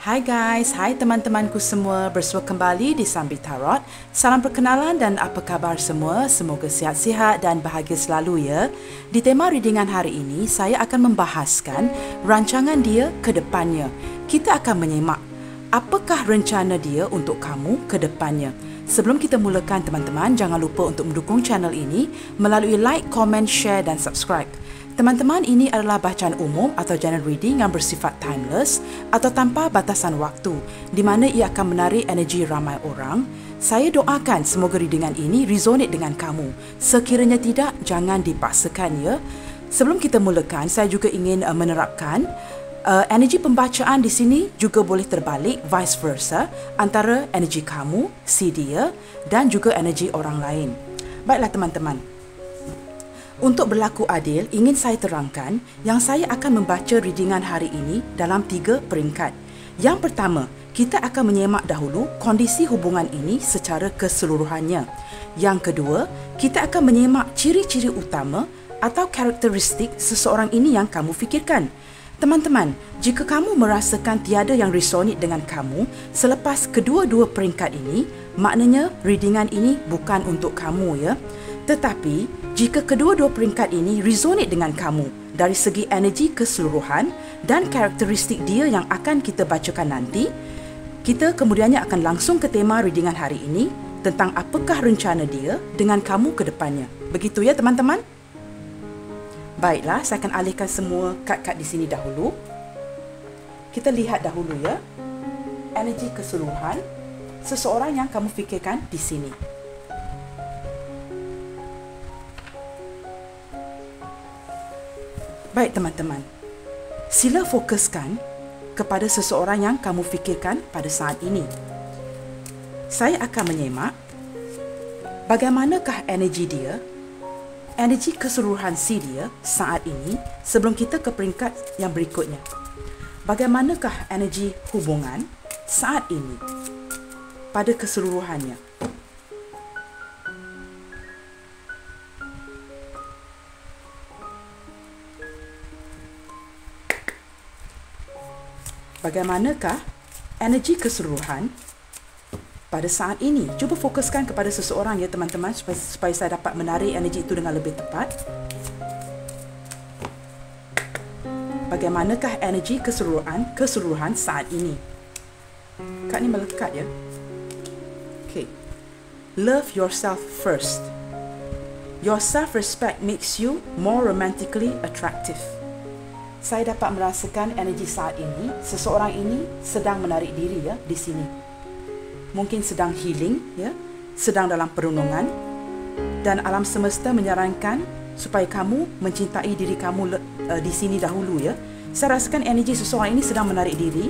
Hai guys, hai teman-temanku semua, bersua kembali di Sambil Tarot. Salam perkenalan dan apa khabar semua? Semoga sihat-sihat dan bahagia selalu ya. Di tema readingan hari ini, saya akan membahaskan rancangan dia ke depannya. Kita akan menyimak apakah rencana dia untuk kamu ke depannya. Sebelum kita mulakan teman-teman, jangan lupa untuk mendukung channel ini melalui like, comment, share dan subscribe. Teman-teman, ini adalah bacaan umum atau general reading yang bersifat timeless atau tanpa batasan waktu, di mana ia akan menarik energi ramai orang. Saya doakan semoga readingan ini resonate dengan kamu. Sekiranya tidak, jangan dipaksakan ya. Sebelum kita mulakan, saya juga ingin menerapkan energi pembacaan di sini juga boleh terbalik, vice versa, antara energi kamu, si dia, dan juga energi orang lain. Baiklah teman-teman. Untuk berlaku adil, ingin saya terangkan yang saya akan membaca readingan hari ini dalam 3 peringkat. Yang pertama, kita akan menyemak dahulu kondisi hubungan ini secara keseluruhannya. Yang kedua, kita akan menyemak ciri-ciri utama atau karakteristik seseorang ini yang kamu fikirkan. Teman-teman, jika kamu merasakan tiada yang resonate dengan kamu selepas kedua-dua peringkat ini, maknanya readingan ini bukan untuk kamu ya. Tetapi, jika kedua-dua peringkat ini resonate dengan kamu dari segi energi keseluruhan dan karakteristik dia yang akan kita bacakan nanti, kita kemudiannya akan langsung ke tema readingan hari ini tentang apakah rencana dia dengan kamu ke depannya. Begitu ya teman-teman? Baiklah, saya akan alihkan semua kad-kad di sini dahulu. Kita lihat dahulu ya, energi keseluruhan seseorang yang kamu fikirkan di sini. Baik teman-teman, sila fokuskan kepada seseorang yang kamu fikirkan pada saat ini. Saya akan menyemak bagaimanakah energi dia, energi keseluruhan si dia saat ini sebelum kita ke peringkat yang berikutnya. Bagaimanakah energi hubungan saat ini pada keseluruhannya. Bagaimanakah energi keseluruhan pada saat ini? Cuba fokuskan kepada seseorang ya teman-teman supaya saya dapat menarik energi itu dengan lebih tepat. Bagaimanakah energi keseluruhan saat ini? Kad ni melekat ya. Okay. Love yourself first. Your self-respect makes you more romantically attractive. Saya dapat merasakan energi saat ini, seseorang ini sedang menarik diri ya di sini. Mungkin sedang healing ya, sedang dalam perenungan, dan alam semesta menyarankan supaya kamu mencintai diri kamu di sini dahulu ya. Saya rasakan energi seseorang ini sedang menarik diri,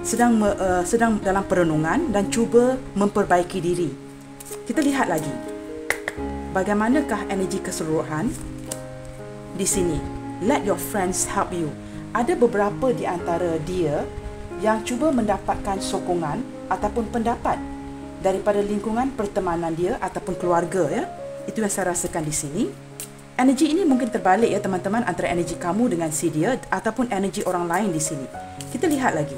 sedang dalam perenungan dan cuba memperbaiki diri. Kita lihat lagi. Bagaimanakah energi keseluruhan di sini? Let your friends help you. Ada beberapa di antara dia yang cuba mendapatkan sokongan ataupun pendapat daripada lingkungan pertemanan dia ataupun keluarga ya. Itu yang saya rasakan di sini. Energi ini mungkin terbalik ya teman-teman, antara energi kamu dengan si dia ataupun energi orang lain di sini. Kita lihat lagi.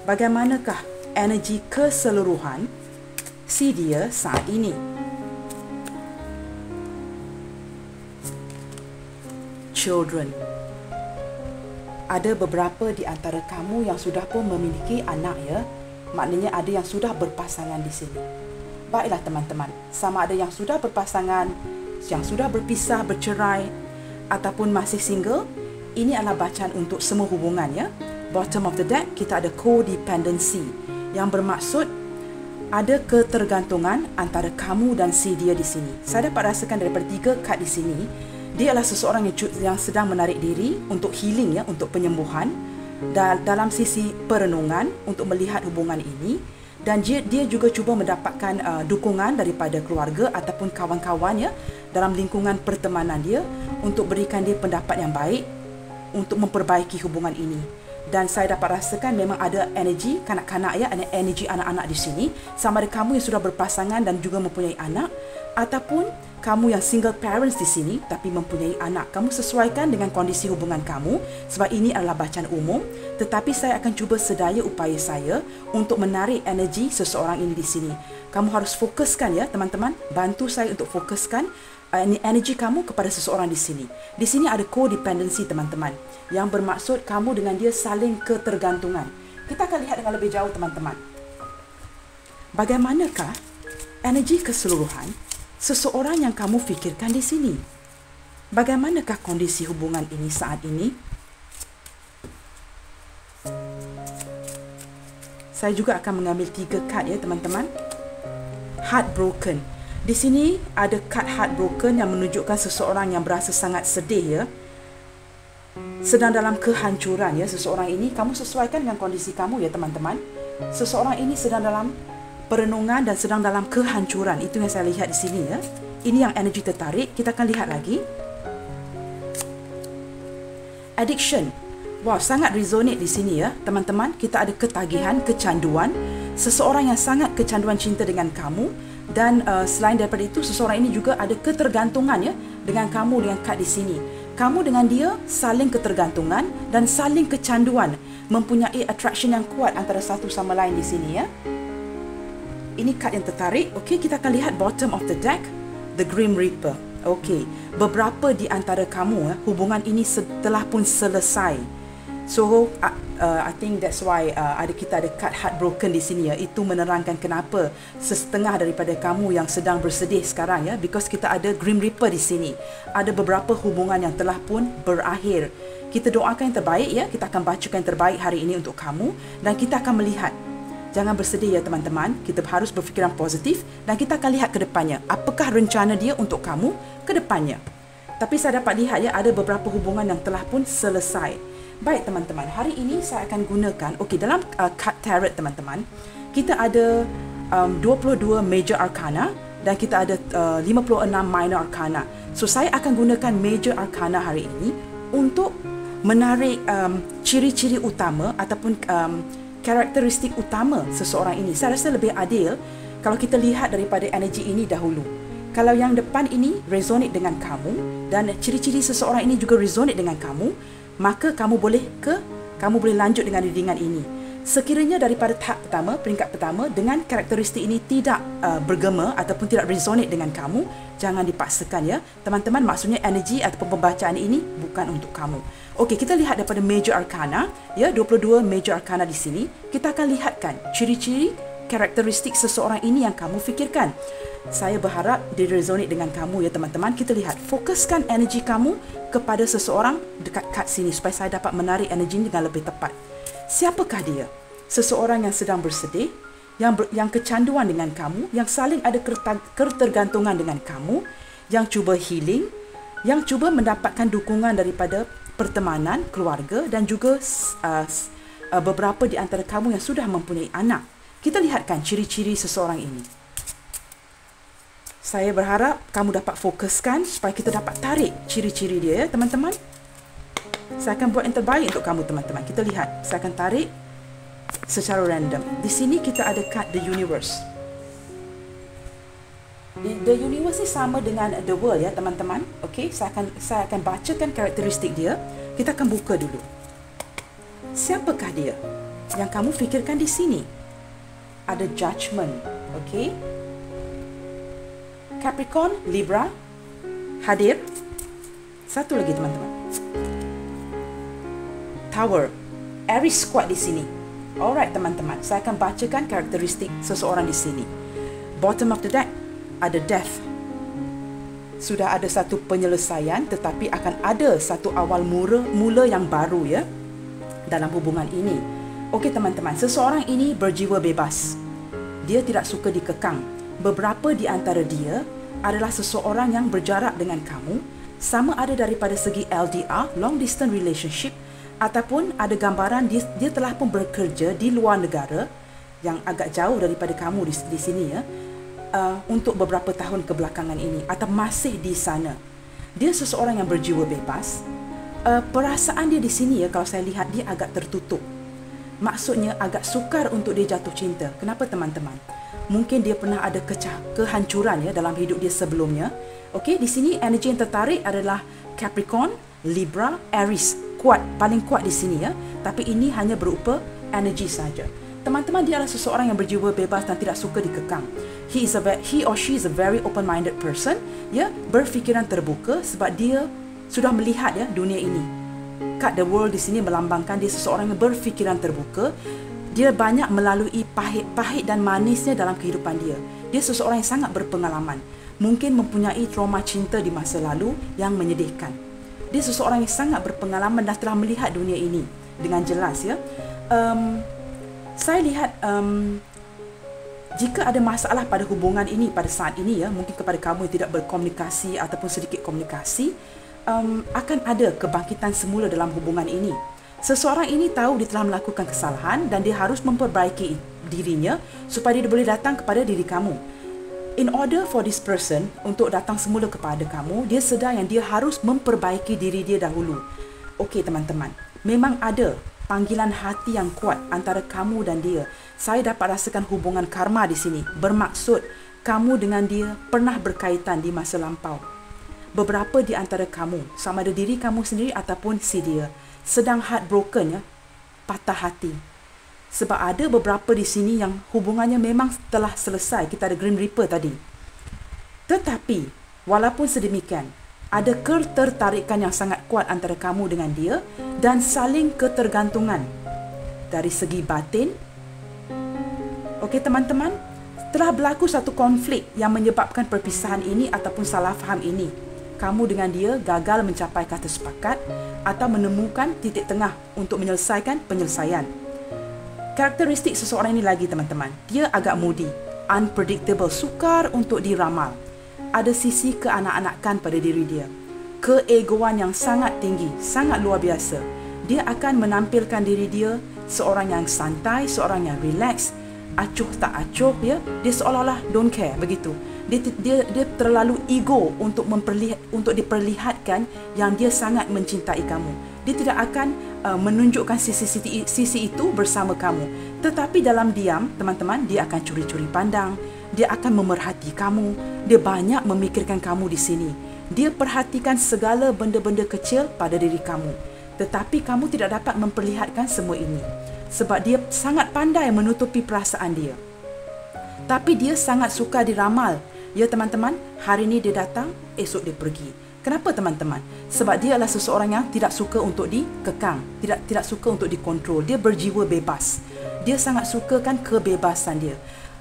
Bagaimanakah energi keseluruhan si dia saat ini? Children. Ada beberapa di antara kamu yang sudah pun memiliki anak ya. Maknanya ada yang sudah berpasangan di sini. Baiklah teman-teman, sama ada yang sudah berpasangan, yang sudah berpisah, bercerai ataupun masih single, ini adalah bacaan untuk semua hubungan ya. Bottom of the deck kita ada codependency yang bermaksud ada ketergantungan antara kamu dan si dia di sini. Saya dapat rasakan daripada 3 kad di sini. Dia adalah seseorang yang sedang menarik diri untuk healing ya, untuk penyembuhan dalam sisi perenungan untuk melihat hubungan ini, dan dia juga cuba mendapatkan dukungan daripada keluarga ataupun kawan-kawan ya dalam lingkungan pertemanan dia untuk berikan dia pendapat yang baik untuk memperbaiki hubungan ini. Dan saya dapat rasakan memang ada energi kanak-kanak ya, ada energi anak-anak di sini. Sama ada kamu yang sudah berpasangan dan juga mempunyai anak, ataupun kamu yang single parents di sini tapi mempunyai anak. Kamu sesuaikan dengan kondisi hubungan kamu, sebab ini adalah bacaan umum. Tetapi saya akan cuba sedaya upaya saya untuk menarik energi seseorang ini di sini. Kamu harus fokuskan ya teman-teman. Bantu saya untuk fokuskan energi kamu kepada seseorang di sini. Di sini ada codependency teman-teman, yang bermaksud kamu dengan dia saling ketergantungan. Kita akan lihat dengan lebih jauh teman-teman. Bagaimanakah energi keseluruhan seseorang yang kamu fikirkan di sini? Bagaimanakah kondisi hubungan ini saat ini? Saya juga akan mengambil 3 kad ya teman-teman. Heartbroken. Di sini ada kad heartbroken yang menunjukkan seseorang yang berasa sangat sedih ya. Sedang dalam kehancuran ya seseorang ini. Kamu sesuaikan dengan kondisi kamu ya teman-teman. Seseorang ini sedang dalam perenungan dan sedang dalam kehancuran. Itu yang saya lihat di sini ya. Ini yang energi tertarik. Kita akan lihat lagi. Addiction. Wow, sangat resonate di sini ya teman-teman. Kita ada ketagihan, kecanduan. Seseorang yang sangat kecanduan cinta dengan kamu. Dan selain daripada itu, seseorang ini juga ada ketergantungan ya dengan kamu, dengan kad di sini. Kamu dengan dia saling ketergantungan dan saling kecanduan, mempunyai attraction yang kuat antara satu sama lain di sini ya. Ini kad yang tertarik. Okey, kita akan lihat bottom of the deck, the Grim Reaper. Okey, beberapa di antara kamu hubungan ini telah pun selesai. So I think that's why kita ada kad heartbroken di sini ya. Itu menerangkan kenapa setengah daripada kamu yang sedang bersedih sekarang ya, because kita ada Grim Reaper di sini. Ada beberapa hubungan yang telah pun berakhir. Kita doakan yang terbaik ya. Kita akan bacakan yang terbaik hari ini untuk kamu dan kita akan melihat. Jangan bersedih ya teman-teman. Kita harus berfikiran positif dan kita akan lihat ke depannya. Apakah rencana dia untuk kamu ke depannya? Tapi saya dapat lihat ya, ada beberapa hubungan yang telah pun selesai. Baik teman-teman, hari ini saya akan gunakan, dalam kad tarot teman-teman, kita ada 22 major arcana dan kita ada 56 minor arcana. So saya akan gunakan major arcana hari ini untuk menarik ciri-ciri utama ataupun karakteristik utama seseorang ini. Saya rasa lebih adil kalau kita lihat daripada energi ini dahulu. Kalau yang depan ini resonate dengan kamu dan ciri-ciri seseorang ini juga resonate dengan kamu, maka kamu boleh lanjut dengan readingan ini. Sekiranya daripada tahap pertama, peringkat pertama, dengan karakteristik ini tidak bergema ataupun tidak resonate dengan kamu, jangan dipaksakan ya. Teman-teman, maksudnya energi ataupun pembacaan ini bukan untuk kamu. Okey, kita lihat daripada major arcana ya, 22 major arcana di sini. Kita akan lihatkan ciri-ciri karakteristik seseorang ini yang kamu fikirkan. Saya berharap dia resonate dengan kamu ya teman-teman. Kita lihat, fokuskan energi kamu kepada seseorang dekat kad sini supaya saya dapat menarik energi dengan lebih tepat. Siapakah dia? Seseorang yang sedang bersedih, yang kecanduan dengan kamu, yang saling ada ketergantungan dengan kamu, yang cuba healing, yang cuba mendapatkan dukungan daripada pertemanan, keluarga dan juga beberapa di antara kamu yang sudah mempunyai anak. Kita lihatkan ciri-ciri seseorang ini. Saya berharap kamu dapat fokuskan supaya kita dapat tarik ciri-ciri dia ya teman-teman. Saya akan buat yang terbaik untuk kamu teman-teman. Kita lihat, saya akan tarik secara random. Di sini kita ada kad The Universe. The Universe ni sama dengan The World ya teman-teman. Okey, saya akan bacakan karakteristik dia. Kita akan buka dulu. Siapakah dia yang kamu fikirkan di sini? Ada Judgment. Okey. Capricorn, Libra hadir. Satu lagi teman-teman. Tower. Aries kuat di sini. Alright teman-teman, saya akan bacakan karakteristik seseorang di sini. Bottom of the deck ada Death. Sudah ada satu penyelesaian tetapi akan ada satu awal mula yang baru ya dalam hubungan ini. Okey teman-teman, seseorang ini berjiwa bebas. Dia tidak suka dikekang. Beberapa di antara dia adalah seseorang yang berjarak dengan kamu, sama ada daripada segi LDR, long distance relationship, ataupun ada gambaran dia telah pun bekerja di luar negara yang agak jauh daripada kamu di sini ya, untuk beberapa tahun kebelakangan ini atau masih di sana. Dia seseorang yang berjiwa bebas, perasaan dia di sini ya, kalau saya lihat dia agak tertutup. Maksudnya agak sukar untuk dia jatuh cinta. Kenapa teman-teman? Mungkin dia pernah ada kehancuran ya dalam hidup dia sebelumnya. Okey, di sini energi yang tertarik adalah Capricorn, Libra, Aries. Kuat, paling kuat di sini ya. Tapi ini hanya berupa energi saja. Teman-teman, dia adalah seseorang yang berjiwa bebas dan tidak suka dikekang. He or she is a very open-minded person, ya, berfikiran terbuka sebab dia sudah melihat ya dunia ini. Cut the world di sini melambangkan dia seseorang yang berfikiran terbuka. Dia banyak melalui pahit dan manisnya dalam kehidupan dia. Dia seseorang yang sangat berpengalaman. Mungkin mempunyai trauma cinta di masa lalu yang menyedihkan. Dia seseorang yang sangat berpengalaman dan telah melihat dunia ini dengan jelas ya. Saya lihat jika ada masalah pada hubungan ini pada saat ini ya, mungkin kepada kamu yang tidak berkomunikasi ataupun sedikit komunikasi, akan ada kebangkitan semula dalam hubungan ini. Seseorang ini tahu dia telah melakukan kesalahan dan dia harus memperbaiki dirinya supaya dia boleh datang kepada diri kamu. In order for this person untuk datang semula kepada kamu, dia sedar yang dia harus memperbaiki diri dia dahulu. Okey teman-teman, memang ada panggilan hati yang kuat antara kamu dan dia. Saya dapat rasakan hubungan karma di sini. Bermaksud kamu dengan dia pernah berkaitan di masa lampau. Beberapa di antara kamu, sama ada diri kamu sendiri ataupun si dia, sedang heartbroken ya, patah hati. Sebab ada beberapa di sini yang hubungannya memang telah selesai. Kita ada Green Reaper tadi. Tetapi walaupun sedemikian, ada ketertarikan yang sangat kuat antara kamu dengan dia dan saling ketergantungan dari segi batin. Okey teman-teman, telah berlaku satu konflik yang menyebabkan perpisahan ini ataupun salah faham ini. Kamu dengan dia gagal mencapai kata sepakat atau menemukan titik tengah untuk menyelesaikan penyelesaian. Karakteristik seseorang ini lagi teman-teman, dia agak moody, unpredictable, sukar untuk diramal. Ada sisi keanak-anakan pada diri dia. Keegoan yang sangat tinggi, sangat luar biasa. Dia akan menampilkan diri dia seorang yang santai, seorang yang relax, acuh tak acuh ya. Dia seolah-olah don't care begitu. Dia terlalu ego untuk diperlihatkan yang dia sangat mencintai kamu. Dia tidak akan menunjukkan sisi itu bersama kamu. Tetapi dalam diam, teman-teman, dia akan curi-curi pandang. Dia akan memerhati kamu. Dia banyak memikirkan kamu di sini. Dia perhatikan segala benda-benda kecil pada diri kamu. Tetapi kamu tidak dapat memperlihatkan semua ini. Sebab dia sangat pandai menutupi perasaan dia. Tapi dia sangat suka diramal. Ya teman-teman, hari ini dia datang, esok dia pergi. Kenapa teman-teman? Sebab dia adalah seseorang yang tidak suka untuk dikekang, tidak suka untuk dikontrol. Dia berjiwa bebas. Dia sangat sukakan kebebasan dia.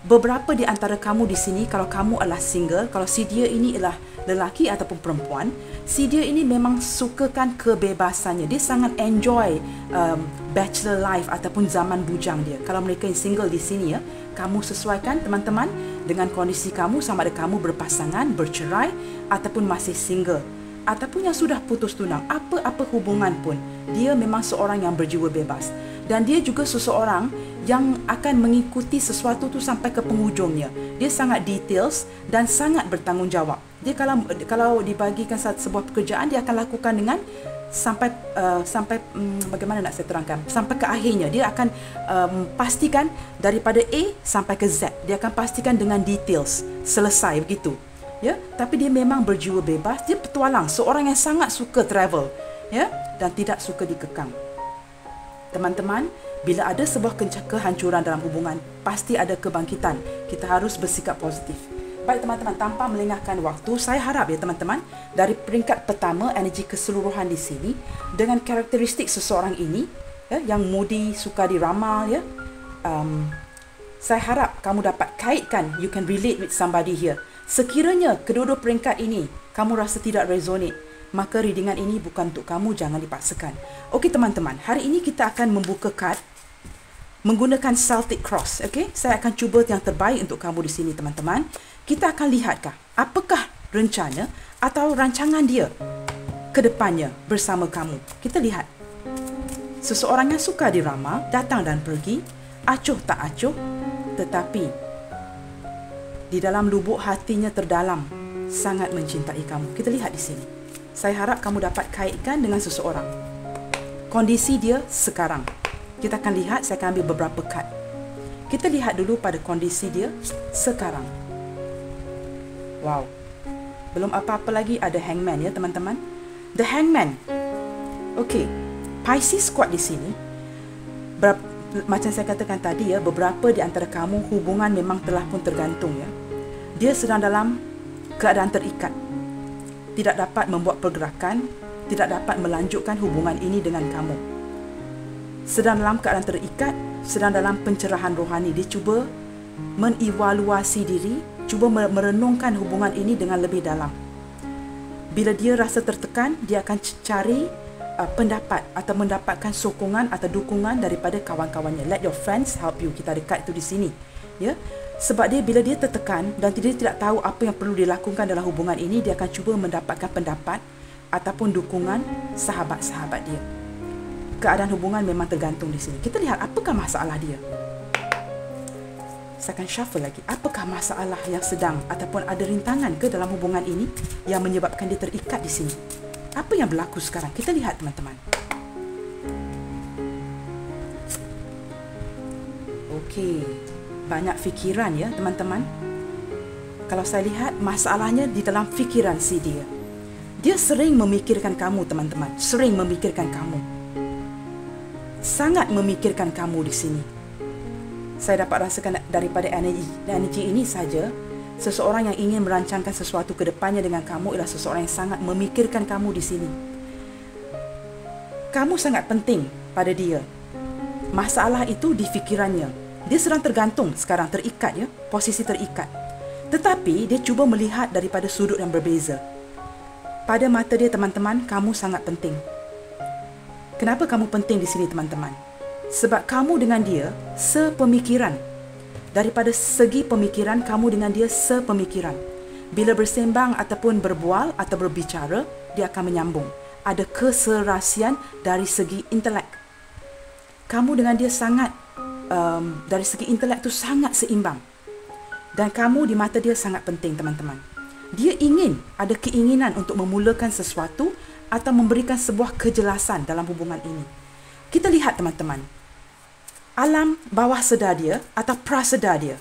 Beberapa di antara kamu di sini, kalau kamu adalah single, kalau si dia ini adalah lelaki ataupun perempuan, si dia ini memang sukakan kebebasannya. Dia sangat enjoy bachelor life ataupun zaman bujang dia. Kalau mereka yang single di sini ya, kamu sesuaikan teman-teman dengan kondisi kamu, sama ada kamu berpasangan, bercerai ataupun masih single ataupun yang sudah putus tunang, apa-apa hubungan pun, dia memang seorang yang berjiwa bebas. Dan dia juga seseorang yang akan mengikuti sesuatu tu sampai ke penghujungnya. Dia sangat details dan sangat bertanggungjawab. Dia kalau dibagikan sebuah pekerjaan, dia akan lakukan dengan sampai bagaimana nak saya terangkan, sampai ke akhirnya. Dia akan pastikan daripada A sampai ke Z. Dia akan pastikan dengan details selesai begitu. Ya, tapi dia memang berjiwa bebas. Dia petualang, seorang yang sangat suka travel, ya, dan tidak suka dikekang. Teman-teman, bila ada sebuah kehancuran dalam hubungan, pasti ada kebangkitan. Kita harus bersikap positif. Baik teman-teman, tanpa melengahkan waktu, saya harap ya teman-teman, dari peringkat pertama, energi keseluruhan di sini, dengan karakteristik seseorang ini, ya, yang moody, suka diramal, ya, saya harap kamu dapat kaitkan, you can relate with somebody here. Sekiranya kedua-dua peringkat ini kamu rasa tidak resonate, maka readingan ini bukan untuk kamu, jangan dipaksakan. Okey teman-teman, hari ini kita akan membuka kad menggunakan Celtic Cross. Okey, saya akan cuba yang terbaik untuk kamu di sini teman-teman. Kita akan lihatkah apakah rencana atau rancangan dia ke depannya bersama kamu. Kita lihat. Seseorang yang suka diramal, datang dan pergi, acuh tak acuh, tetapi di dalam lubuk hatinya terdalam sangat mencintai kamu. Kita lihat di sini. Saya harap kamu dapat kaitkan dengan seseorang. Kondisi dia sekarang. Kita akan lihat, saya akan ambil beberapa kad. Kita lihat dulu pada kondisi dia sekarang. Wow. Belum apa-apa lagi ada hangman ya teman-teman. The hangman. Okey. Pisces kuat di sini. Macam saya katakan tadi ya, beberapa di antara kamu hubungan memang telah pun tergantung ya. Dia sedang dalam keadaan terikat. Tidak dapat membuat pergerakan, tidak dapat melanjutkan hubungan ini dengan kamu. Sedang dalam keadaan terikat, sedang dalam pencerahan rohani. Dia cuba mengevaluasi diri, cuba merenungkan hubungan ini dengan lebih dalam. Bila dia rasa tertekan, dia akan cari pendapat atau mendapatkan sokongan atau dukungan daripada kawan-kawannya. Let your friends help you. Kita dekat itu di sini. Ya. Sebab dia bila dia tertekan dan dia tidak tahu apa yang perlu dilakukan dalam hubungan ini, dia akan cuba mendapatkan pendapat ataupun dukungan sahabat-sahabat dia. Keadaan hubungan memang tergantung di sini. Kita lihat apakah masalah dia. Saya akan shuffle lagi. Apakah masalah yang sedang ataupun ada rintangan ke dalam hubungan ini yang menyebabkan dia terikat di sini? Apa yang berlaku sekarang? Kita lihat teman-teman. Okey. Banyak fikiran ya teman-teman. Kalau saya lihat masalahnya di dalam fikiran si dia. Dia sering memikirkan kamu teman-teman. Sering memikirkan kamu. Sangat memikirkan kamu di sini. Saya dapat rasakan daripada energi ini saja, seseorang yang ingin merancangkan sesuatu ke depannya dengan kamu ialah seseorang yang sangat memikirkan kamu di sini. Kamu sangat penting pada dia. Masalah itu di fikirannya. Dia sedang tergantung sekarang, terikat ya, posisi terikat. Tetapi dia cuba melihat daripada sudut yang berbeza. Pada mata dia teman-teman, kamu sangat penting. Kenapa kamu penting di sini teman-teman? Sebab kamu dengan dia sepemikiran. Daripada segi pemikiran, kamu dengan dia sepemikiran. Bila bersembang ataupun berbual atau berbicara, dia akan menyambung. Ada keserasian dari segi intelek. Kamu dengan dia sangat, dari segi intelek tu sangat seimbang. Dan kamu di mata dia sangat penting teman-teman. Dia ingin, ada keinginan untuk memulakan sesuatu atau memberikan sebuah kejelasan dalam hubungan ini. Kita lihat teman-teman. Alam bawah sedar dia atau prasedar dia.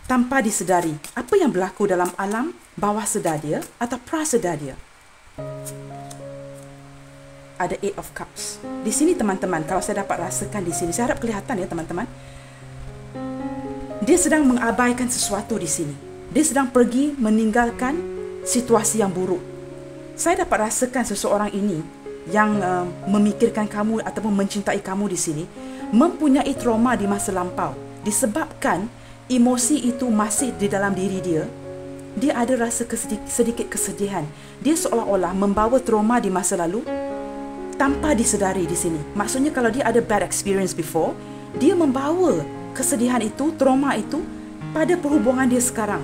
Tanpa disedari, apa yang berlaku dalam alam bawah sedar dia atau prasedar dia? Ada Eight of Cups. Di sini teman-teman, kalau saya dapat rasakan di sini, saya harap kelihatan ya teman-teman. Dia sedang mengabaikan sesuatu di sini. Dia sedang pergi meninggalkan situasi yang buruk. Saya dapat rasakan seseorang ini yang memikirkan kamu ataupun mencintai kamu di sini mempunyai trauma di masa lampau. Disebabkan emosi itu masih di dalam diri dia, dia ada rasa sedikit kesedihan. Dia seolah-olah membawa trauma di masa lalu tanpa disedari di sini. Maksudnya kalau dia ada bad experience before, dia membawa kesedihan itu, trauma itu pada perhubungan dia sekarang.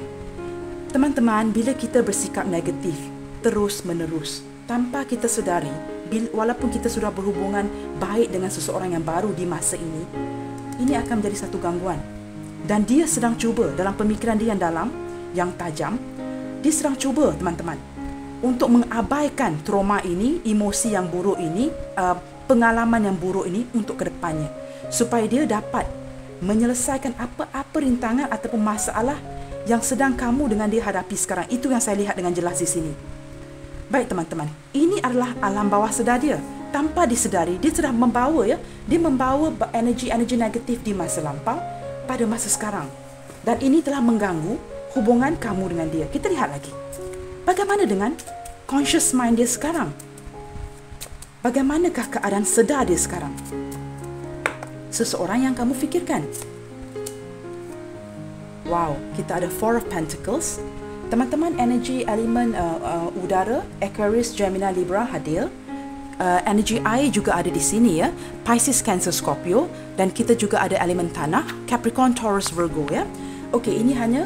Teman-teman, bila kita bersikap negatif terus-menerus tanpa kita sedari, walaupun kita sudah berhubungan baik dengan seseorang yang baru di masa ini akan menjadi satu gangguan. Dan dia sedang cuba dalam pemikiran dia yang dalam, yang tajam, dia sedang cuba teman-teman untuk mengabaikan trauma ini, emosi yang buruk ini, pengalaman yang buruk ini untuk ke depannya, supaya dia dapat menyelesaikan apa-apa rintangan ataupun masalah yang sedang kamu dengan dia hadapi sekarang. Itu yang saya lihat dengan jelas di sini. Baik teman-teman, ini adalah alam bawah sedar dia. Tanpa disedari, dia sedang membawa ya, dia membawa energi-energi negatif di masa lampau pada masa sekarang. Dan ini telah mengganggu hubungan kamu dengan dia. Kita lihat lagi. Bagaimana dengan conscious mind dia sekarang? Bagaimanakah keadaan sedar dia sekarang? Seseorang yang kamu fikirkan. Wow, kita ada Four of Pentacles. Teman-teman, energi elemen udara, Aquarius, Gemini, Libra hadir. Energi air juga ada di sini ya. Pisces, Cancer, Scorpio. Dan kita juga ada elemen tanah, Capricorn, Taurus, Virgo ya. Okey, ini hanya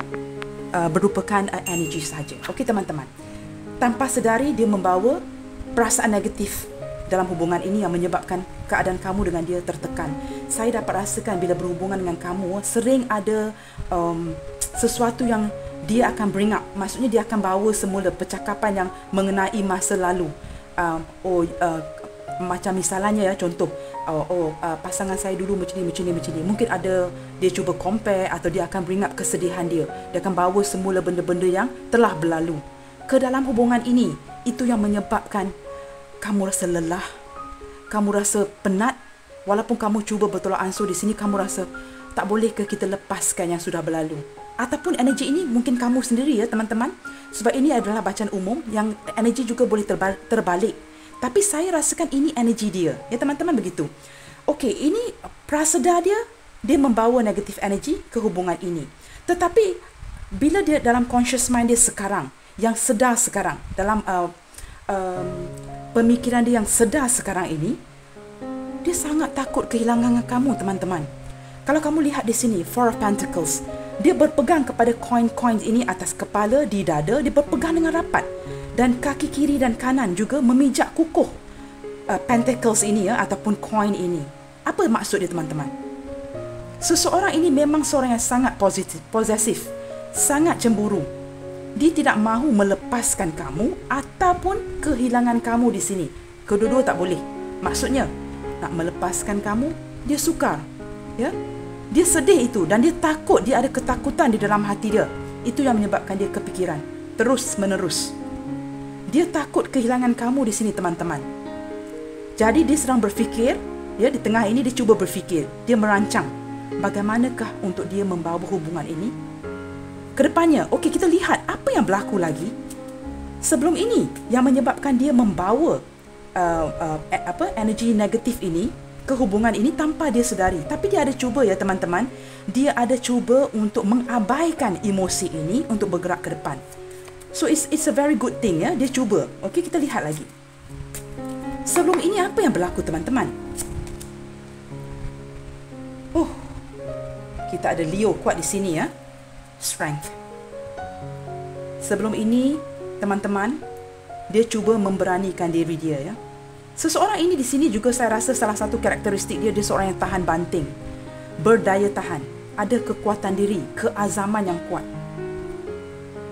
merupakan energi saja. Okey teman-teman. Tanpa sedari dia membawa perasaan negatif dalam hubungan ini yang menyebabkan keadaan kamu dengan dia tertekan. Saya dapat rasakan bila berhubungan dengan kamu sering ada sesuatu yang dia akan bring up, maksudnya dia akan bawa semula percakapan yang mengenai masa lalu. Macam misalnya ya, contoh, pasangan saya dulu macam ni. Mungkin ada, dia cuba compare, atau dia akan bring up kesedihan dia. Dia akan bawa semula benda-benda yang telah berlalu ke dalam hubungan ini. Itu yang menyebabkan kamu rasa lelah, kamu rasa penat. Walaupun kamu cuba bertolak ansur di sini, kamu rasa tak boleh ke kita lepaskan yang sudah berlalu. Ataupun energi ini mungkin kamu sendiri ya teman-teman. Sebab ini adalah bacaan umum yang energi juga boleh terbalik. Tapi saya rasakan ini energi dia. Ya teman-teman, begitu. Okey, ini prasedar dia membawa negatif energi ke hubungan ini. Tetapi bila dia dalam conscious mind dia sekarang, yang sedar sekarang, dalam pemikiran dia yang sedar sekarang ini, dia sangat takut kehilangan kamu teman-teman. Kalau kamu lihat di sini, Four of Pentacles, dia berpegang kepada koin-koin ini atas kepala, di dada, dia berpegang dengan rapat. Dan kaki kiri dan kanan juga memijak kukuh pentacles ini ya, ataupun koin ini. Apa maksud dia teman-teman? Seseorang ini memang seorang yang sangat posesif, sangat cemburu. Dia tidak mahu melepaskan kamu ataupun kehilangan kamu di sini. Kedua-dua tak boleh. Maksudnya, nak melepaskan kamu, dia sukar. Ya? Dia sedih itu dan dia takut, dia ada ketakutan di dalam hati dia. Itu yang menyebabkan dia kepikiran terus menerus. Dia takut kehilangan kamu di sini teman-teman. Jadi dia sedang berfikir, ya, di tengah ini dia cuba berfikir, dia merancang bagaimanakah untuk dia membawa hubungan ini ke depannya. Okey, kita lihat apa yang berlaku lagi sebelum ini yang menyebabkan dia membawa energi negatif ini ke hubungan ini tanpa dia sedari. Tapi dia ada cuba ya teman-teman, dia ada cuba untuk mengabaikan emosi ini untuk bergerak ke depan. So it's a very good thing ya, dia cuba. Okey, kita lihat lagi. Sebelum ini apa yang berlaku teman-teman? Kita ada Leo kuat di sini ya. Strength. Sebelum ini teman-teman, dia cuba memberanikan diri dia ya. Seseorang ini di sini juga saya rasa salah satu karakteristik dia seorang yang tahan banting, berdaya tahan, ada kekuatan diri, keazaman yang kuat.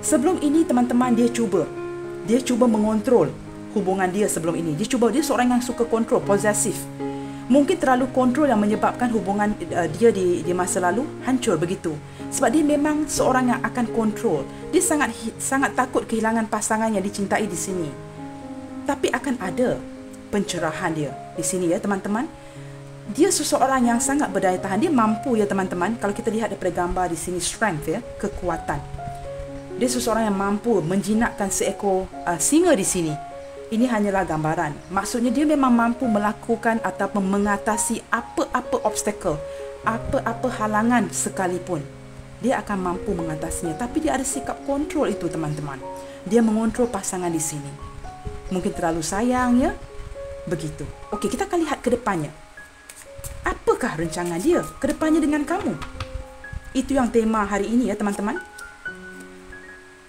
Sebelum ini teman-teman, dia cuba mengontrol hubungan dia sebelum ini. Dia seorang yang suka kontrol, posesif. Mungkin terlalu kontrol yang menyebabkan hubungan dia di masa lalu hancur begitu. Sebab dia memang seorang yang akan kontrol. Dia sangat takut kehilangan pasangan yang dicintai di sini. Tapi akan ada pencerahan dia di sini ya teman-teman. Dia seseorang yang sangat berdaya tahan. Dia mampu ya teman-teman. Kalau kita lihat daripada gambar di sini, strength ya, kekuatan. Dia seseorang yang mampu menjinakkan seekor singa di sini. Ini hanyalah gambaran. Maksudnya dia memang mampu melakukan ataupun mengatasi apa-apa obstacle, apa-apa halangan sekalipun. Dia akan mampu mengatasinya. Tapi dia ada sikap kontrol itu teman-teman. Dia mengontrol pasangan di sini. Mungkin terlalu sayang ya. Begitu. Okey, kita akan lihat ke depannya. Apakah rancangan dia ke depannya dengan kamu? Itu yang tema hari ini ya teman-teman.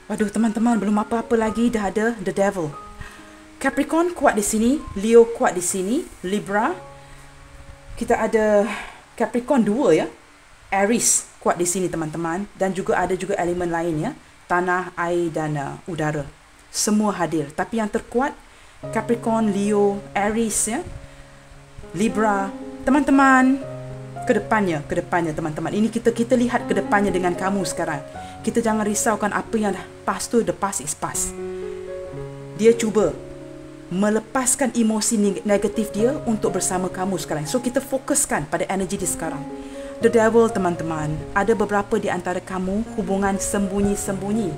Waduh teman-teman, belum apa-apa lagi dah ada The Devil. Capricorn kuat di sini, Leo kuat di sini, Libra. Kita ada Capricorn 2 ya. Aries kuat di sini teman-teman, dan juga ada juga elemen lain ya, tanah, air dan udara. Semua hadir, tapi yang terkuat Capricorn, Leo, Aries ya. Libra. Teman-teman, ke depannya teman-teman. Ini kita lihat ke depannya dengan kamu sekarang. Kita jangan risaukan apa yang dah past tu, the past is past. Dia cuba melepaskan emosi negatif dia untuk bersama kamu sekarang. So kita fokuskan pada energi dia sekarang. The Devil teman-teman, ada beberapa di antara kamu hubungan sembunyi-sembunyi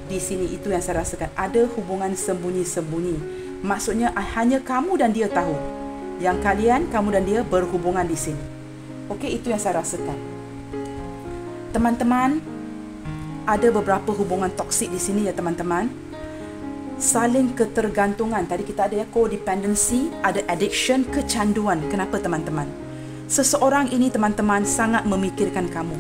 di sini. Itu yang saya rasakan, ada hubungan sembunyi-sembunyi. Maksudnya hanya kamu dan dia tahu yang kamu dan dia berhubungan di sini. Okey, itu yang saya rasakan. Teman-teman, ada beberapa hubungan toksik di sini ya teman-teman. Saling ketergantungan. Tadi kita ada ya codependency, ada addiction, kecanduan. Kenapa teman-teman? Seseorang ini teman-teman sangat memikirkan kamu.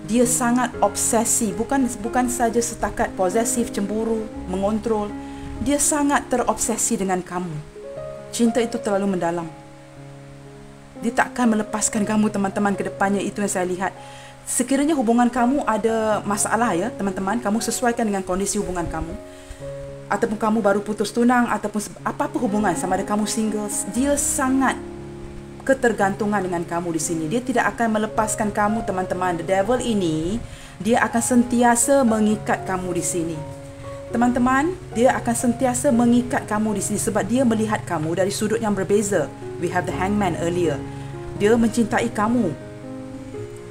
Dia sangat obsesi, bukan saja setakat posesif, cemburu, mengontrol. Dia sangat terobsesi dengan kamu. Cinta itu terlalu mendalam. Dia takkan melepaskan kamu teman-teman ke depannya. Itu yang saya lihat. Sekiranya hubungan kamu ada masalah ya teman-teman, kamu sesuaikan dengan kondisi hubungan kamu, ataupun kamu baru putus tunang, ataupun apa-apa hubungan, sama ada kamu single, dia sangat ketergantungan dengan kamu di sini. Dia tidak akan melepaskan kamu teman-teman. The devil ini, dia akan sentiasa mengikat kamu di sini. Teman-teman, dia akan sentiasa mengikat kamu di sini sebab dia melihat kamu dari sudut yang berbeza. We have the hangman earlier. Dia mencintai kamu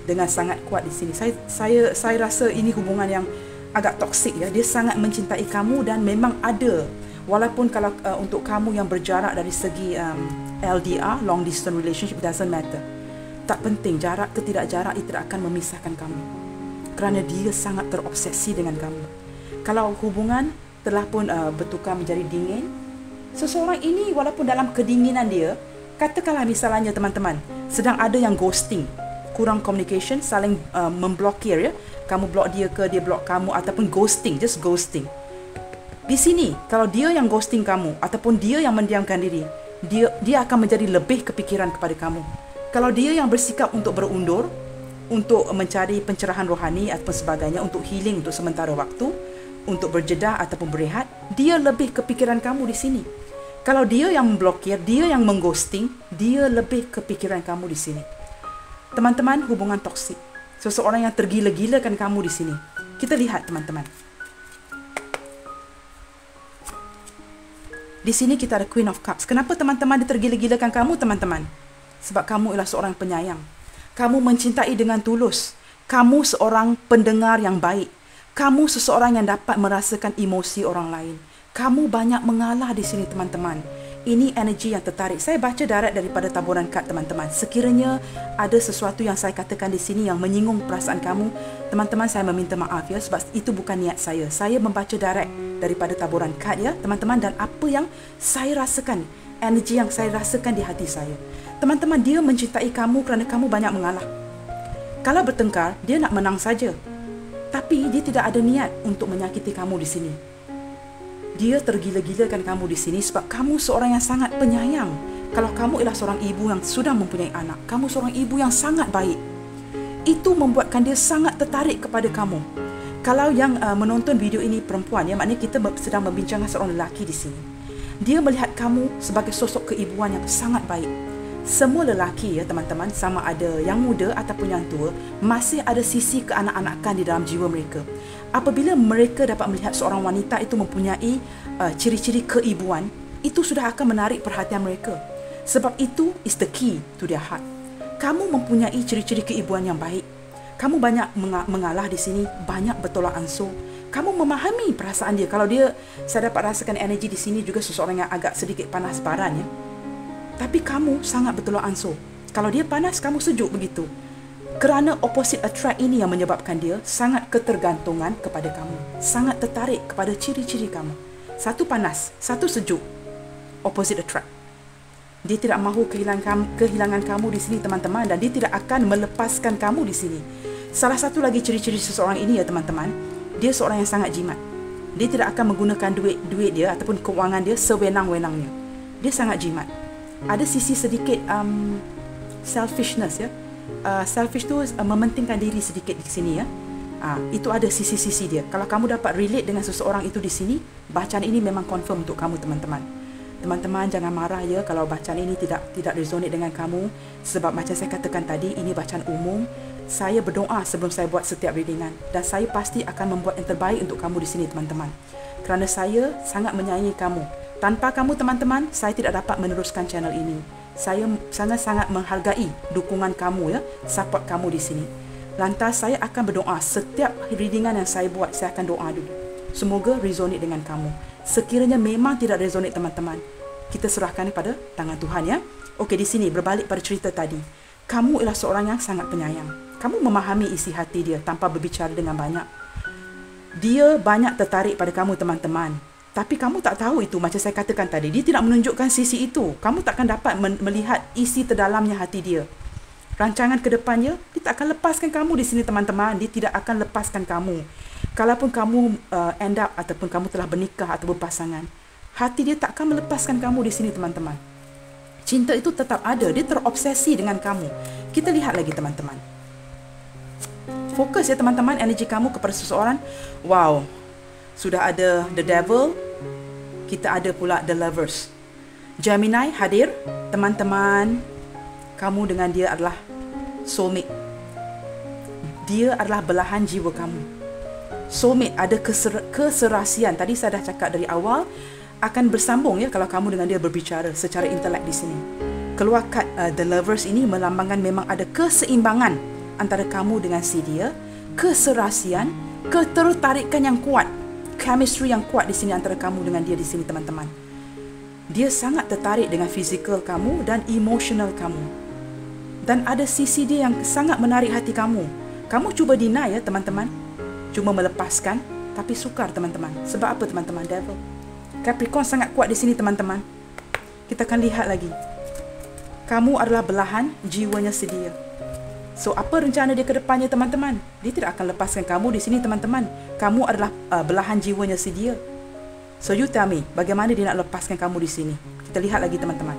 dengan sangat kuat di sini. Saya rasa ini hubungan yang agak toksik ya. Dia sangat mencintai kamu dan memang ada. Walaupun kalau untuk kamu yang berjarak dari segi LDR, long distance relationship, doesn't matter. Tak penting jarak ke tidak jarak, itu tidak akan memisahkan kamu. Kerana dia sangat terobsesi dengan kamu. Kalau hubungan telah pun bertukar menjadi dingin, seseorang ini walaupun dalam kedinginan dia, katakanlah misalnya teman-teman, sedang ada yang ghosting, kurang communication, saling memblokir ya. Kamu blok dia ke dia blok kamu, ataupun ghosting, just ghosting. Di sini, kalau dia yang ghosting kamu ataupun dia yang mendiamkan diri, dia akan menjadi lebih kepikiran kepada kamu. Kalau dia yang bersikap untuk berundur, untuk mencari pencerahan rohani ataupun sebagainya, untuk healing untuk sementara waktu, untuk berjedah ataupun berehat, dia lebih kepikiran kamu di sini. Kalau dia yang memblokir, dia yang mengghosting, dia lebih kepikiran kamu di sini. Teman-teman, hubungan toksik. Seseorang yang tergila-gilakan kamu di sini. Kita lihat teman-teman. Di sini kita ada Queen of Cups. Kenapa teman-teman dia tergila-gilakan kamu teman-teman? Sebab kamu ialah seorang penyayang. Kamu mencintai dengan tulus. Kamu seorang pendengar yang baik. Kamu seseorang yang dapat merasakan emosi orang lain. Kamu banyak mengalah di sini teman-teman. Ini energi yang tertarik. Saya baca direct daripada taburan kad teman-teman. Sekiranya ada sesuatu yang saya katakan di sini yang menyinggung perasaan kamu, teman-teman, saya meminta maaf ya, sebab itu bukan niat saya. Saya membaca direct daripada taburan kad ya teman-teman, dan apa yang saya rasakan, energi yang saya rasakan di hati saya. Teman-teman, dia mencintai kamu kerana kamu banyak mengalah. Kalau bertengkar, dia nak menang saja. Tapi dia tidak ada niat untuk menyakiti kamu di sini. Dia tergila-gilakan kamu di sini sebab kamu seorang yang sangat penyayang. Kalau kamu ialah seorang ibu yang sudah mempunyai anak, kamu seorang ibu yang sangat baik. Itu membuatkan dia sangat tertarik kepada kamu. Kalau yang menonton video ini perempuan, ya, maknanya kita sedang membincangkan seorang lelaki di sini. Dia melihat kamu sebagai sosok keibuan yang sangat baik. Semua lelaki ya teman-teman, sama ada yang muda ataupun yang tua, masih ada sisi keanak-anakan di dalam jiwa mereka. Apabila mereka dapat melihat seorang wanita itu mempunyai ciri-ciri keibuan, itu sudah akan menarik perhatian mereka. Sebab itu is the key to their heart. Kamu mempunyai ciri-ciri keibuan yang baik. Kamu banyak mengalah di sini, banyak bertolak ansur. Kamu memahami perasaan dia. Kalau dia, saya dapat rasakan energi di sini juga seseorang yang agak sedikit panas baran ya. Tapi kamu sangat bertolak ansur. Kalau dia panas, kamu sejuk begitu. Kerana opposite attract ini yang menyebabkan dia sangat ketergantungan kepada kamu. Sangat tertarik kepada ciri-ciri kamu. Satu panas, satu sejuk. Opposite attract. Dia tidak mahu kehilangan kamu di sini teman-teman, dan dia tidak akan melepaskan kamu di sini. Salah satu lagi ciri-ciri seseorang ini ya teman-teman, dia seorang yang sangat jimat. Dia tidak akan menggunakan duit dia ataupun kewangan dia sewenang-wenangnya. Dia sangat jimat. Ada sisi sedikit selfishness ya. Selfish tu mementingkan diri sedikit di sini ya. Itu ada sisi-sisi dia. Kalau kamu dapat relate dengan seseorang itu di sini, bacaan ini memang confirm untuk kamu teman-teman. Teman-teman jangan marah ya kalau bacaan ini tidak resonate dengan kamu, sebab macam saya katakan tadi, ini bacaan umum. Saya berdoa sebelum saya buat setiap readingan, dan saya pasti akan membuat yang terbaik untuk kamu di sini teman-teman. Kerana saya sangat menyayangi kamu. Tanpa kamu teman-teman, saya tidak dapat meneruskan channel ini. Saya sangat-sangat menghargai dukungan kamu ya, support kamu di sini. Lantas saya akan berdoa setiap readingan yang saya buat, saya akan doa dulu. Semoga resonate dengan kamu. Sekiranya memang tidak resonate teman-teman, kita serahkan pada tangan Tuhan ya. Okey, di sini berbalik pada cerita tadi. Kamu ialah seorang yang sangat penyayang. Kamu memahami isi hati dia tanpa berbicara dengan banyak. Dia banyak tertarik pada kamu teman-teman. Tapi kamu tak tahu itu, macam saya katakan tadi. Dia tidak menunjukkan sisi itu. Kamu takkan dapat melihat isi terdalamnya hati dia. Rancangan ke depannya, dia tak akan lepaskan kamu di sini teman-teman. Dia tidak akan lepaskan kamu. Kalaupun kamu end up ataupun kamu telah bernikah atau berpasangan, hati dia tak akan melepaskan kamu di sini teman-teman. Cinta itu tetap ada. Dia terobsesi dengan kamu. Kita lihat lagi teman-teman. fokus ya teman-teman, energi kamu kepada seseorang. Wow, sudah ada the devil, kita ada pula the lovers. Gemini hadir, teman-teman, kamu dengan dia adalah soulmate. Dia adalah belahan jiwa kamu. Soulmate ada keserasian. Tadi saya dah cakap dari awal, akan bersambung ya kalau kamu dengan dia berbicara secara intelek di sini. Keluar kad the lovers ini melambangkan memang ada keseimbangan antara kamu dengan si dia, keserasian, ketertarikan yang kuat, chemistry yang kuat di sini antara kamu dengan dia di sini teman-teman. Dia sangat tertarik dengan fizikal kamu dan emotional kamu. Dan ada sisi dia yang sangat menarik hati kamu. Kamu cuba deny ya teman-teman. Cuma melepaskan, tapi sukar teman-teman. Sebab apa teman-teman? Devil. Capricorn sangat kuat di sini teman-teman. Kita akan lihat lagi. Kamu adalah belahan jiwanya sedia. So, apa rencana dia ke depannya teman-teman? Dia tidak akan lepaskan kamu di sini teman-teman. Kamu adalah belahan jiwanya sedia. So, you tell me, bagaimana dia nak lepaskan kamu di sini? Kita lihat lagi teman-teman.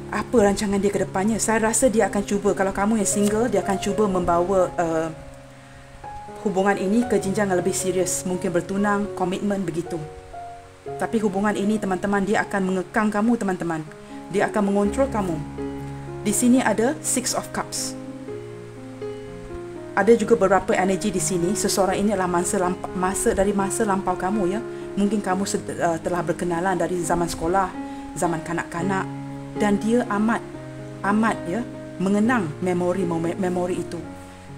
Apa rancangan dia ke depannya? Saya rasa dia akan cuba, kalau kamu yang single, dia akan cuba membawa hubungan ini ke jenjang yang lebih serius. Mungkin bertunang, komitmen, begitu. Tapi hubungan ini teman-teman, dia akan mengekang kamu teman-teman. Dia akan mengontrol kamu. Di sini ada Six of Cups. Ada juga beberapa energi di sini. Seseorang ini adalah masa lampau kamu ya. Mungkin kamu telah berkenalan dari zaman sekolah, zaman kanak-kanak, dan dia amat ya mengenang memori itu.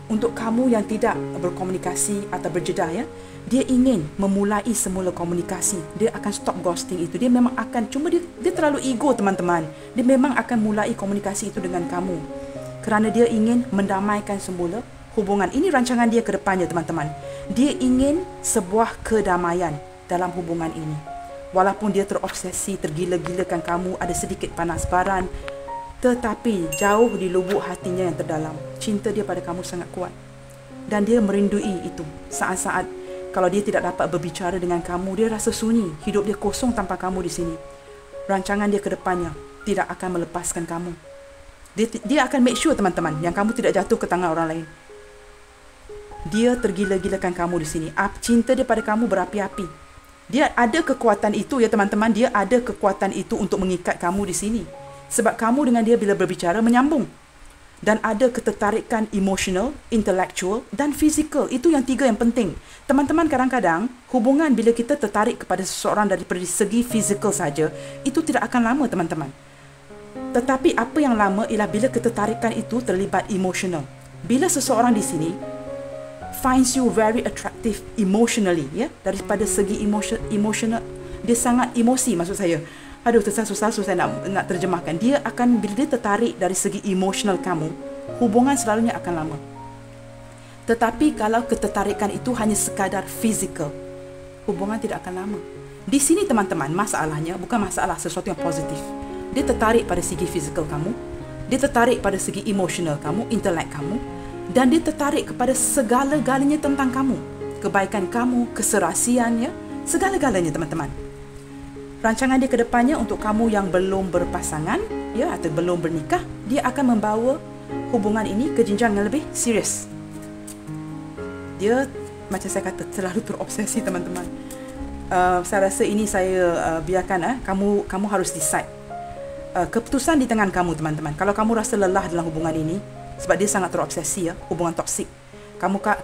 Untuk kamu yang tidak berkomunikasi atau berjedah ya, dia ingin memulai semula komunikasi. Dia akan stop ghosting itu. Dia memang akan, cuma dia terlalu ego teman-teman. Dia memang akan mulai komunikasi itu dengan kamu. Kerana dia ingin mendamaikan semula hubungan. Ini rancangan dia ke depannya teman-teman. Dia ingin sebuah kedamaian dalam hubungan ini. Walaupun dia terobsesi, tergila-gilakan kamu, ada sedikit panas baran, tetapi jauh di lubuk hatinya yang terdalam, cinta dia pada kamu sangat kuat. Dan dia merindui itu. Saat-saat kalau dia tidak dapat berbicara dengan kamu, dia rasa sunyi. Hidup dia kosong tanpa kamu di sini. Rancangan dia ke depannya tidak akan melepaskan kamu. Dia akan make sure teman-teman yang kamu tidak jatuh ke tangan orang lain. Dia tergila-gilakan kamu di sini. Cinta dia pada kamu berapi-api. Dia ada kekuatan itu ya teman-teman. Dia ada kekuatan itu untuk mengikat kamu di sini. Sebab kamu dengan dia bila berbicara menyambung. Dan ada ketertarikan emosional, intellectual dan fizikal. Itu yang tiga yang penting. Teman-teman, kadang-kadang hubungan bila kita tertarik kepada seseorang dari segi fizikal saja, itu tidak akan lama teman-teman. Tetapi apa yang lama ialah bila ketertarikan itu terlibat emosional. Bila seseorang di sini finds you very attractive emotionally, ya, daripada segi emotional, dia sangat emosi maksud saya. Aduh, susah saya nak terjemahkan. Dia akan, bila dia tertarik dari segi emosional kamu, hubungan selalunya akan lama. Tetapi kalau ketertarikan itu hanya sekadar fizikal, hubungan tidak akan lama. Di sini teman-teman, masalahnya bukan masalah sesuatu yang positif. Dia tertarik pada segi fizikal kamu, dia tertarik pada segi emosional kamu, intelek kamu, dan dia tertarik kepada segala-galanya tentang kamu. Kebaikan kamu, keserasian, ya, segala-galanya teman-teman. Rancangan dia ke depannya untuk kamu yang belum berpasangan, ya, atau belum bernikah, dia akan membawa hubungan ini ke jenjang yang lebih serius. Dia, macam saya kata, terlalu terobsesi teman-teman. Saya rasa ini saya biarkan. Kamu harus decide. Keputusan di tangan kamu teman-teman. Kalau kamu rasa lelah dalam hubungan ini, sebab dia sangat terobsesi, ya, hubungan toksik.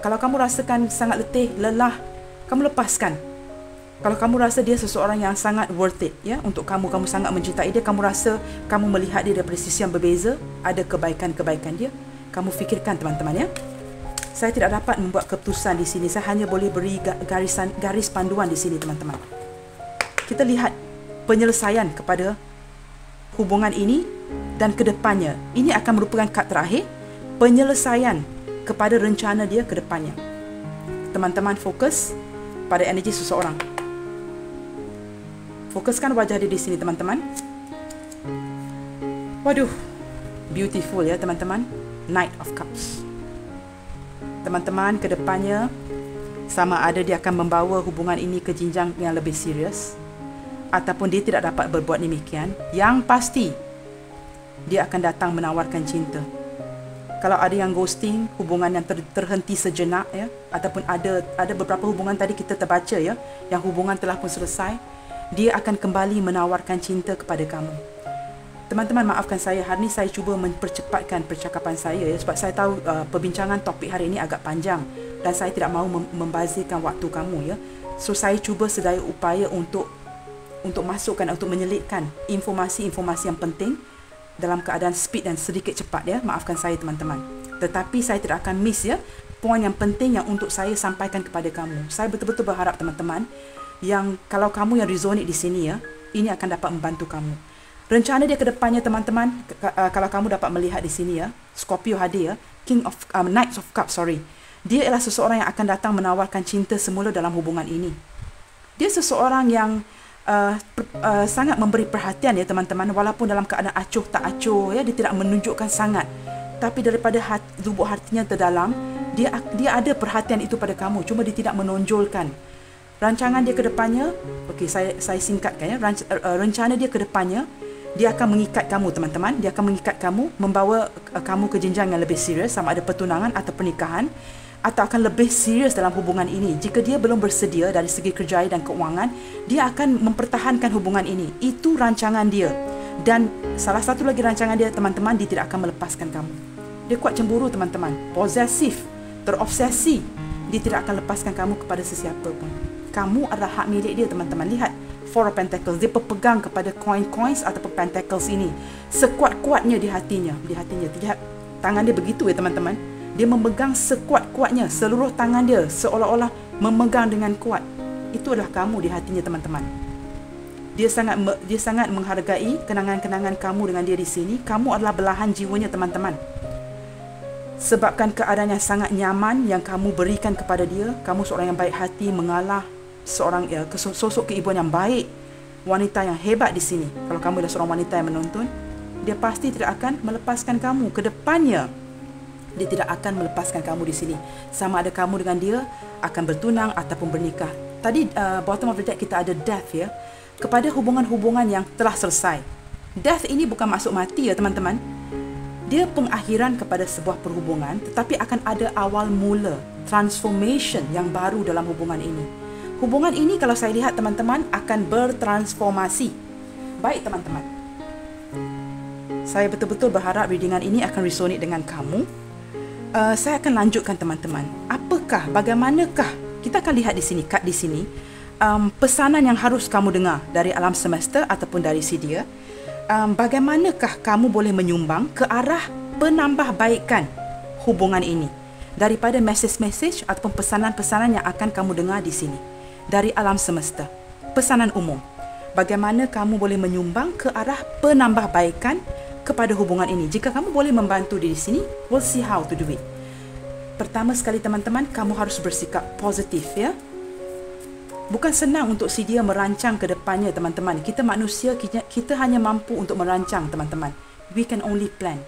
Kalau kamu rasakan sangat letih, lelah, kamu lepaskan. Kalau kamu rasa dia seseorang yang sangat worth it, ya, untuk kamu sangat mencintai dia, kamu rasa kamu melihat dia dari sisi yang berbeza, ada kebaikan-kebaikan dia, kamu fikirkan teman-teman, ya. Saya tidak dapat membuat keputusan di sini. Saya hanya boleh beri garis panduan di sini teman-teman. Kita lihat penyelesaian kepada hubungan ini dan kedepannya. Ini akan merupakan kad terakhir, penyelesaian kepada rencana dia ke depannya. Teman-teman fokus pada energi seseorang. Fokuskan wajah dia di sini teman-teman. Waduh, beautiful ya teman-teman. Knight of Cups. Teman-teman, ke depannya sama ada dia akan membawa hubungan ini ke jenjang yang lebih serius, ataupun dia tidak dapat berbuat demikian. Yang pasti dia akan datang menawarkan cinta. Kalau ada yang ghosting, hubungan yang terhenti sejenak ya, ataupun ada beberapa hubungan tadi kita terbaca ya, yang hubungan telah pun selesai, dia akan kembali menawarkan cinta kepada kamu. Teman-teman, maafkan saya, hari ini saya cuba mempercepatkan percakapan saya ya, sebab saya tahu perbincangan topik hari ini agak panjang dan saya tidak mahu membazirkan waktu kamu ya. So saya cuba sedaya upaya untuk masukkan, untuk menyelitkan informasi-informasi yang penting dalam keadaan speed dan sedikit cepat ya. Maafkan saya teman-teman. Tetapi saya tidak akan miss ya poin yang penting yang untuk saya sampaikan kepada kamu. Saya betul-betul berharap teman-teman yang kalau kamu yang resonate di sini ya, ini akan dapat membantu kamu. Rencana dia ke depannya teman-teman, kalau kamu dapat melihat di sini ya, Scorpio hadir ya, Knights of Cups, Dia ialah seseorang yang akan datang menawarkan cinta semula dalam hubungan ini. Dia seseorang yang sangat memberi perhatian ya teman-teman, walaupun dalam keadaan acuh tak acuh ya, dia tidak menunjukkan sangat, tapi daripada lubuk hatinya terdalam, dia ada perhatian itu pada kamu, cuma dia tidak menonjolkan. Rancangan dia ke depannya, okey, saya singkatkan ya, rencana dia ke depannya, dia akan mengikat kamu teman-teman, dia akan mengikat kamu, membawa kamu ke jenjang yang lebih serius, sama ada pertunangan atau pernikahan, atau akan lebih serius dalam hubungan ini. Jika dia belum bersedia dari segi kerjaya dan keuangan, dia akan mempertahankan hubungan ini. Itu rancangan dia. Dan salah satu lagi rancangan dia teman-teman, dia tidak akan melepaskan kamu. Dia kuat cemburu teman-teman, posesif, terobsesi. Dia tidak akan lepaskan kamu kepada sesiapa pun. Kamu adalah hak milik dia teman-teman. Lihat Four of Pentacles, dia berpegang kepada coins ataupun pentacles ini sekuat-kuatnya di hatinya. Lihat tangan dia begitu ya teman-teman. Dia memegang sekuat-kuatnya, seluruh tangan dia seolah-olah memegang dengan kuat. Itu adalah kamu di hatinya teman-teman. Dia sangat menghargai kenangan-kenangan kamu dengan dia di sini. Kamu adalah belahan jiwanya teman-teman. Sebabkan keadaan yang sangat nyaman yang kamu berikan kepada dia, kamu seorang yang baik hati, mengalah, seorang sosok keibuan yang baik, wanita yang hebat di sini. Kalau kamu adalah seorang wanita yang menonton, dia pasti tidak akan melepaskan kamu ke depannya. Dia tidak akan melepaskan kamu di sini. Sama ada kamu dengan dia akan bertunang ataupun bernikah. Tadi bottom of the deck kita ada death ya. Kepada hubungan-hubungan yang telah selesai. Death ini bukan maksud mati ya teman-teman. Dia pengakhiran kepada sebuah perhubungan, tetapi akan ada awal mula, transformation yang baru dalam hubungan ini. Hubungan ini kalau saya lihat teman-teman akan bertransformasi. Baik teman-teman. Saya betul-betul berharap readingan ini akan resonate dengan kamu. Saya akan lanjutkan teman-teman. Bagaimanakah, kita akan lihat di sini, kat di sini, pesanan yang harus kamu dengar dari alam semesta ataupun dari si dia. Bagaimanakah kamu boleh menyumbang ke arah penambahbaikan hubungan ini daripada message ataupun pesanan-pesanan yang akan kamu dengar di sini dari alam semesta. Pesanan umum. Bagaimana kamu boleh menyumbang ke arah penambahbaikan kepada hubungan ini. Jika kamu boleh membantu di sini, we'll see how to do it. Pertama sekali teman-teman, kamu harus bersikap positif ya. Bukan senang untuk si dia merancang ke depannya teman-teman. Kita manusia, kita hanya mampu untuk merancang teman-teman. We can only plan.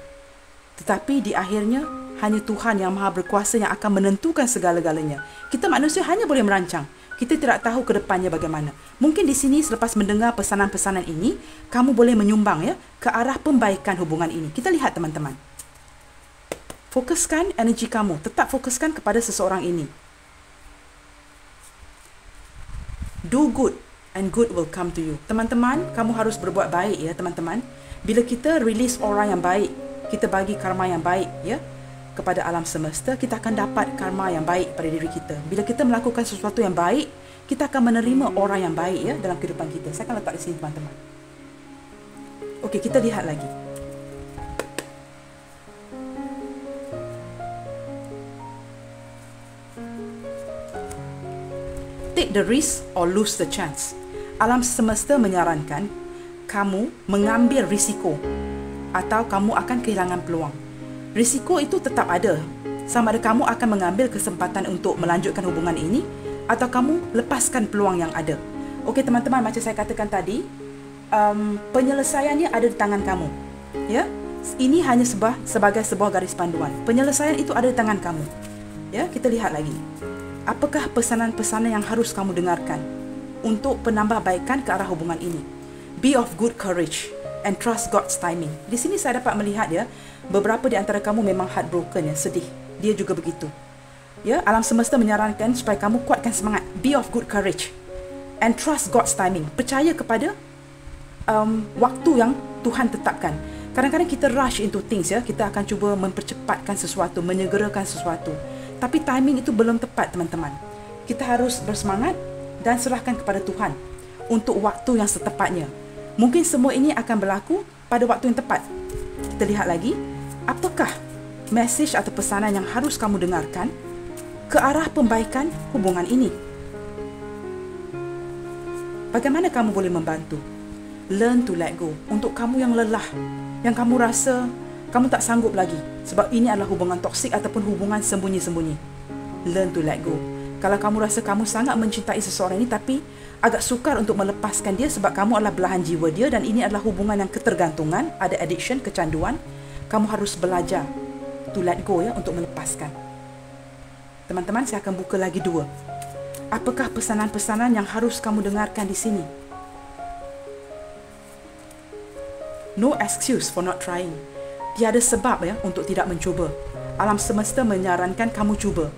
Tetapi di akhirnya, hanya Tuhan yang Maha Berkuasa yang akan menentukan segala-galanya. Kita manusia hanya boleh merancang. Kita tidak tahu ke depannya bagaimana. Mungkin di sini selepas mendengar pesanan-pesanan ini, kamu boleh menyumbang ya ke arah pembaikan hubungan ini. Kita lihat teman-teman. Fokuskan energi kamu, tetap fokuskan kepada seseorang ini. Do good and good will come to you. Teman-teman, kamu harus berbuat baik ya teman-teman. Bila kita release orang yang baik, kita bagi karma yang baik ya kepada alam semesta, kita akan dapat karma yang baik pada diri kita. Bila kita melakukan sesuatu yang baik, kita akan menerima orang yang baik ya dalam kehidupan kita. Saya akan letak di sini teman-teman. Okey, kita lihat lagi. Take the risk or lose the chance. Alam semesta menyarankan kamu mengambil risiko atau kamu akan kehilangan peluang. Risiko itu tetap ada. Sama ada kamu akan mengambil kesempatan untuk melanjutkan hubungan ini atau kamu lepaskan peluang yang ada. Okey teman-teman, macam saya katakan tadi, penyelesaiannya ada di tangan kamu. Ya, ini hanya sebagai sebuah garis panduan. Penyelesaian itu ada di tangan kamu. Ya, kita lihat lagi. Apakah pesanan-pesanan yang harus kamu dengarkan untuk penambahbaikan ke arah hubungan ini? Be of good courage and trust God's timing. Di sini saya dapat melihat ya, beberapa di antara kamu memang heartbroken ya, sedih. Dia juga begitu. Ya, alam semesta menyarankan supaya kamu kuatkan semangat. Be of good courage and trust God's timing. Percaya kepada waktu yang Tuhan tetapkan. Kadang-kadang kita rush into things ya, kita akan cuba mempercepatkan sesuatu, menyegerakan sesuatu. Tapi timing itu belum tepat teman-teman. Kita harus bersemangat dan serahkan kepada Tuhan untuk waktu yang setepatnya. Mungkin semua ini akan berlaku pada waktu yang tepat. Kita lihat lagi, apakah mesej atau pesanan yang harus kamu dengarkan ke arah pembaikan hubungan ini? Bagaimana kamu boleh membantu? Learn to let go. Untuk kamu yang lelah, yang kamu rasa kamu tak sanggup lagi sebab ini adalah hubungan toksik ataupun hubungan sembunyi-sembunyi. Learn to let go. Kalau kamu rasa kamu sangat mencintai seseorang ini tapi agak sukar untuk melepaskan dia sebab kamu adalah belahan jiwa dia dan ini adalah hubungan yang ketergantungan, ada addiction, kecanduan, kamu harus belajar to let go ya, untuk melepaskan. Teman-teman, saya akan buka lagi 2. Apakah pesanan-pesanan yang harus kamu dengarkan di sini? No excuse for not trying. Tiada sebab ya untuk tidak mencuba. Alam semesta menyarankan kamu cuba.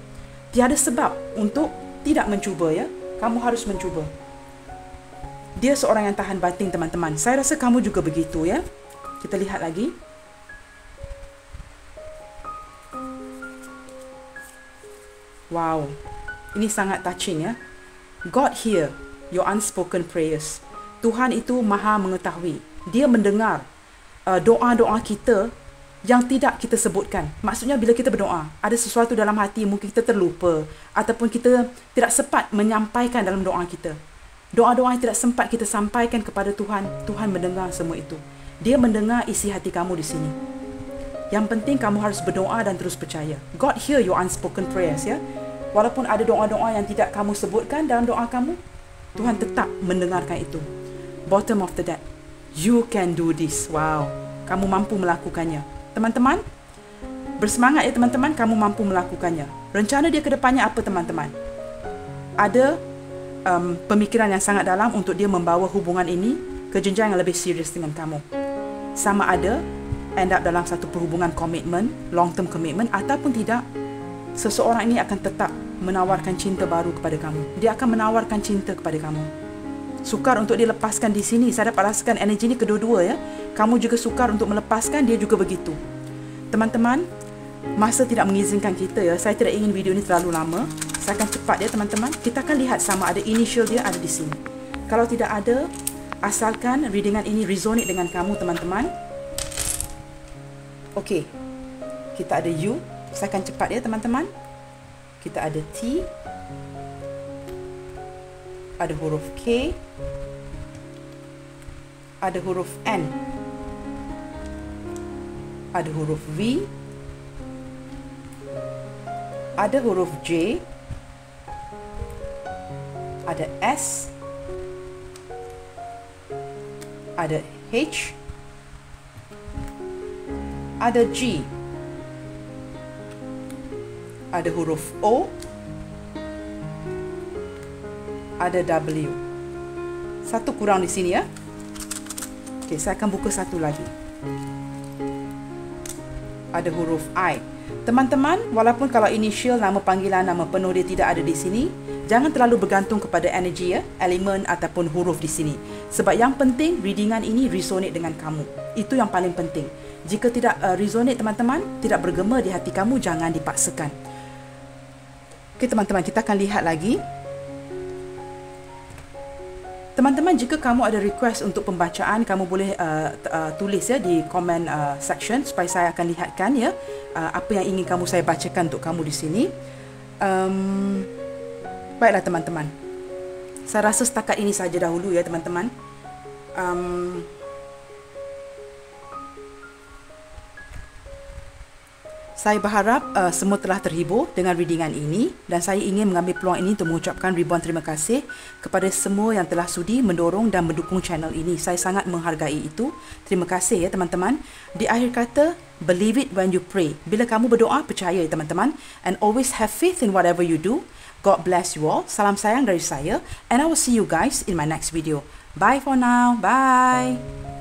Tiada sebab untuk tidak mencuba ya. Kamu harus mencuba. Dia seorang yang tahan banting teman-teman. Saya rasa kamu juga begitu ya. Kita lihat lagi. Wow. Ini sangat touching ya. God hear your unspoken prayers. Tuhan itu maha mengetahui. Dia mendengar doa-doa kita yang tidak kita sebutkan. Maksudnya bila kita berdoa, ada sesuatu dalam hati mungkin kita terlupa ataupun kita tidak sempat menyampaikan dalam doa kita. Doa-doa yang tidak sempat kita sampaikan kepada Tuhan, Tuhan mendengar semua itu. Dia mendengar isi hati kamu di sini. Yang penting kamu harus berdoa dan terus percaya. God hear your unspoken prayers ya. Walaupun ada doa-doa yang tidak kamu sebutkan dalam doa kamu, Tuhan tetap mendengarkan itu. Bottom of the deck. You can do this. Wow. Kamu mampu melakukannya. Teman-teman, bersemangat ya teman-teman, kamu mampu melakukannya. Rencana dia ke depannya apa teman-teman? Ada pemikiran yang sangat dalam untuk dia membawa hubungan ini ke jenjang yang lebih serius dengan kamu. Sama ada end up dalam satu perhubungan komitmen, long term commitment, ataupun tidak, seseorang ini akan tetap menawarkan cinta baru kepada kamu. Dia akan menawarkan cinta kepada kamu. Sukar untuk dilepaskan di sini. Saya dapat rasakan energi ini kedua-dua ya. Kamu juga sukar untuk melepaskan, dia juga begitu. Teman-teman, masa tidak mengizinkan kita ya. Saya tidak ingin video ini terlalu lama. Saya akan cepat ya teman-teman. Kita akan lihat sama ada initial dia ada di sini. Kalau tidak ada, asalkan readingan ini resonate dengan kamu teman-teman. Okey. Kita ada U. Saya akan cepat ya teman-teman. Kita ada T. Ada huruf K. Ada huruf N. Ada huruf V. Ada huruf J. Ada S. Ada H. Ada G. Ada huruf O. Ada W. Satu kurang di sini ya. Okey, saya akan buka satu lagi. Ada huruf I. Teman-teman, walaupun kalau initial, nama panggilan, nama penuh dia tidak ada di sini, jangan terlalu bergantung kepada energi ya, elemen ataupun huruf di sini. Sebab yang penting readingan ini resonate dengan kamu. Itu yang paling penting. Jika tidak resonate teman-teman, tidak bergema di hati kamu, jangan dipaksakan. Okey teman-teman, kita akan lihat lagi. Teman-teman, jika kamu ada request untuk pembacaan, kamu boleh tulis ya di comment section supaya saya akan lihatkan ya apa yang ingin saya bacakan untuk kamu di sini. Baiklah teman-teman. Saya rasa setakat ini saja dahulu ya teman-teman. Saya berharap semua telah terhibur dengan readingan ini dan saya ingin mengambil peluang ini untuk mengucapkan ribuan terima kasih kepada semua yang telah sudi mendorong dan mendukung channel ini. Saya sangat menghargai itu. Terima kasih ya teman-teman. Di akhir kata, believe it when you pray. Bila kamu berdoa, percaya ya teman-teman. And always have faith in whatever you do. God bless you all. Salam sayang dari saya. And I will see you guys in my next video. Bye for now. Bye.